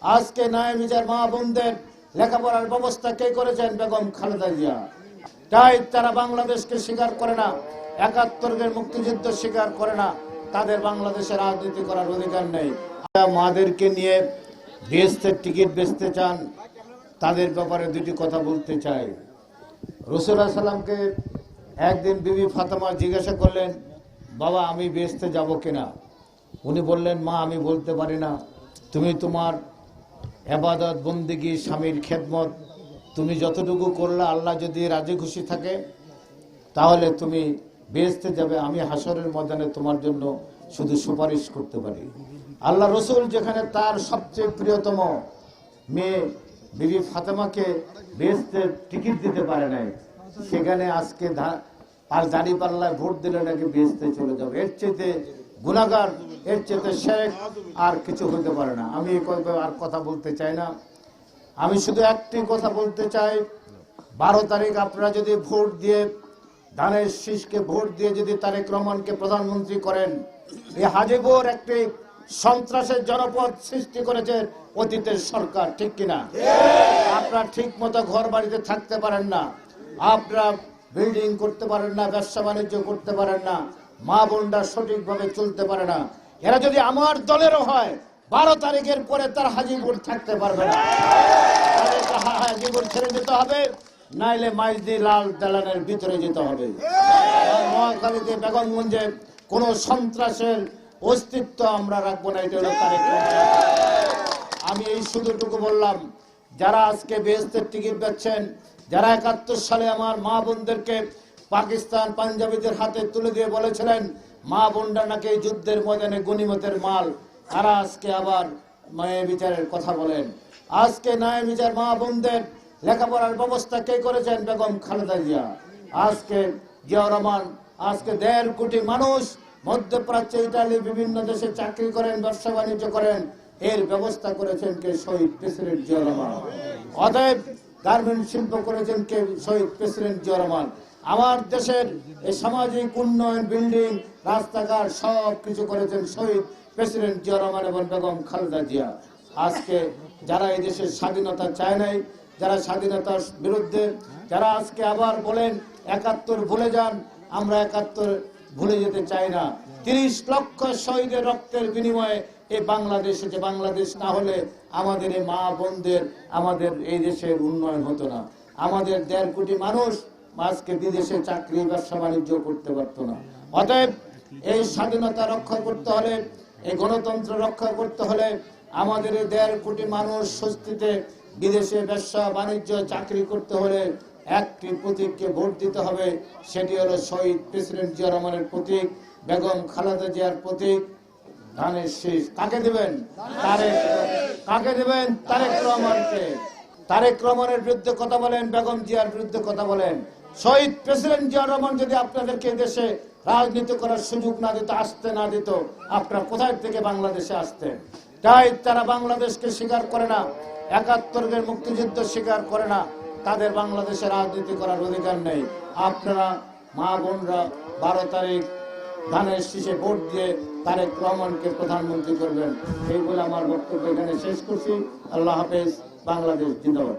আজকে ন্যায় বিচার মা বোনদের লেখাপড়ার ব্যবস্থা কে করেছেন? বেগম খালেদা জিয়া। তাই তারা বাংলাদেশকে স্বীকার করে না, ৭১-এর মুক্তিযুদ্ধ স্বীকার করে না, তাদের বাংলাদেশে রাজনীতি করার অধিকার নেই। মাদেরকে নিয়ে বেহেশতের টিকিট বেচতে চান, তাদের ব্যাপারে দুটি কথা বলতে চাই। রাসূলুল্লাহ সাল্লামকে একদিন বিবি ফাতেমা জিজ্ঞাসা করলেন, বাবা আমি বেহেশতে যাব কিনা? উনি বললেন, মা আমি বলতে পারি না, তুমি তোমার ইবাদত বন্দেগী স্বামীর খেদমত তুমি যতটুকু করলে আল্লাহ যদি রাজি খুশি থাকে তাহলে তুমি বেহেশতে যাবে, আমি হাসরের ময়দানে তোমার জন্য শুধু সুপারিশ করতে পারি। আল্লাহ রসুল যেখানে তার সবচেয়ে প্রিয়তম মেয়ে বিবি ফাতেমাকে বেহেশতের টিকিট দিতে পারে নাই, সেখানে আজকে আর দাড়ি পাল্লায় ভোট দিলে নাকি বেহেশতে চলে যাবে। এর চেয়ে গুনাহগার, এর চেয়ে শিরক আর কিছু হতে পারে না। আমি আর কথা বলতে চাই না, আমি শুধু একটি কথা বলতে চাই, 12 তারিখ আপনারা যদি ভোট দিয়ে ধানের শীষকে ভোট দিয়ে যদি তারেক রহমানকে প্রধানমন্ত্রী করেন, এই হাজীপুর একটি সন্ত্রাসের জনপদ সৃষ্টি করেছে অতীতের সরকার, ঠিক কিনা? আপনারা ঠিক মতো ঘর বাড়িতে থাকতে পারেন না, আপনারা বিল্ডিং করতে পারেন না, ব্যবসা বাণিজ্য করতে পারেন না, মা বোনরা সঠিকভাবে চলতে পারে না। এরা যদি আমার দলেরও হয় 12 তারিখের পরে তার হাজীপুর থাকতে পারবে না, হাজীপুর ছেড়ে যেতে হবে, নাইলে মাইজদি লাল দালানের ভিতরে যেতে হবে। মহাখালীতে বেগমগঞ্জে কোন সন্ত্রাসের অস্তিত্ব আমরা রাখবো না, এটা হলো তারেক রহমান। আমি এই শুধুটুকু বললাম, যারা আজকে বেহেশতের টিকিট বেচছেন, যারা ৭১ সালে আমার মা বোনদেরকে পাকিস্তান পাঞ্জাবিদের হাতে তুলে দিয়ে বলেছিলেন মা বোনরা নাকি যুদ্ধের ময়দানে গনিমতের মাল, তারা আজকে আবার ন্যায় বিচারের কথা বলেন। আজকে ন্যায় বিচার মা বোনদের লেখাপড়ার ব্যবস্থা কে করেছেন? বেগম খালেদা জিয়া। আজকে জিয়াউর রহমান, আজকে ১.৫ কোটি মানুষ মধ্যপ্রাচ্যে, ইটালি, বিভিন্ন দেশে চাকরি করেন, ব্যবসা বাণিজ্য করেন, এর ব্যবস্থা করেছেন কে? শহীদ প্রেসিডেন্ট জিয়াউর রহমান। অতএব গার্মেন্ট শিল্প করেছেন কে? শহীদ প্রেসিডেন্ট জিয়াউর রহমান। আমার দেশের এই সামাজিক উন্নয়ন, বিল্ডিং, রাস্তাঘাট সব কিছু করেছেন শহীদ প্রেসিডেন্ট জিয়াউর রহমান এবং বেগম খালেদা জিয়া। আজকে যারা এই দেশের স্বাধীনতা চায় নাই, যারা স্বাধীনতার বিরুদ্ধে, যারা আজকে আবার বলেন ৭১ ভুলে যান, আমরা ৭১ ভুলে যেতে চাই না। ৩০ লক্ষ শহীদের রক্তের বিনিময়ে এই বাংলাদেশে, যে বাংলাদেশ না হলে আমাদের এই মা বোনদের, আমাদের এই দেশের উন্নয়ন হতো না। আমাদের ১.৫ কোটি মানুষ আজকে বিদেশে চাকরি, ব্যবসা বাণিজ্য করতে পারতো না। অতএব এই স্বাধীনতা রক্ষা করতে হলে, এই গণতন্ত্র রক্ষা করতে হলে আমাদের এই ১.৫ কোটি মানুষ স্বস্তিতে বিদেশে ব্যবসা বাণিজ্য চাকরি করতে হলে একটি প্রতীককে ভোট দিতে হবে, সেটি হলো শহীদ প্রেসিডেন্ট জিয়াউর রহমানের প্রতীক, বেগম খালেদা জিয়ার প্রতীক, ধানের শীষ। কাকে দেবেন? কাকে দেবেন? তারেক রহমানকে। তারেক রহমানের বিরুদ্ধে কথা বলেন, বেগম জিয়ার বিরুদ্ধে কথা বলেন। শহীদ প্রেসিডেন্ট জিয়াউর রহমান যদি আপনাদেরকে দেশে রাজনীতি করার সুযোগ না দিত, আসতে না দিত, আপনারা কোথায় থেকে বাংলাদেশে আসতেন? তাই তারা বাংলাদেশকে স্বীকার করে না, ৭১-এর মুক্তিযুদ্ধ স্বীকার করে না, তাদের বাংলাদেশে রাজনীতি করার অধিকার নেই। আপনারা মা বোনরা 12 তারিখ ধানের শীষে ভোট দিয়ে তারেক রহমানকে প্রধানমন্ত্রী করবেন। এই বলে আমার বক্তব্য এখানে শেষ করছি। আল্লাহ হাফেজ। বাংলাদেশ জিন্দাবাদ।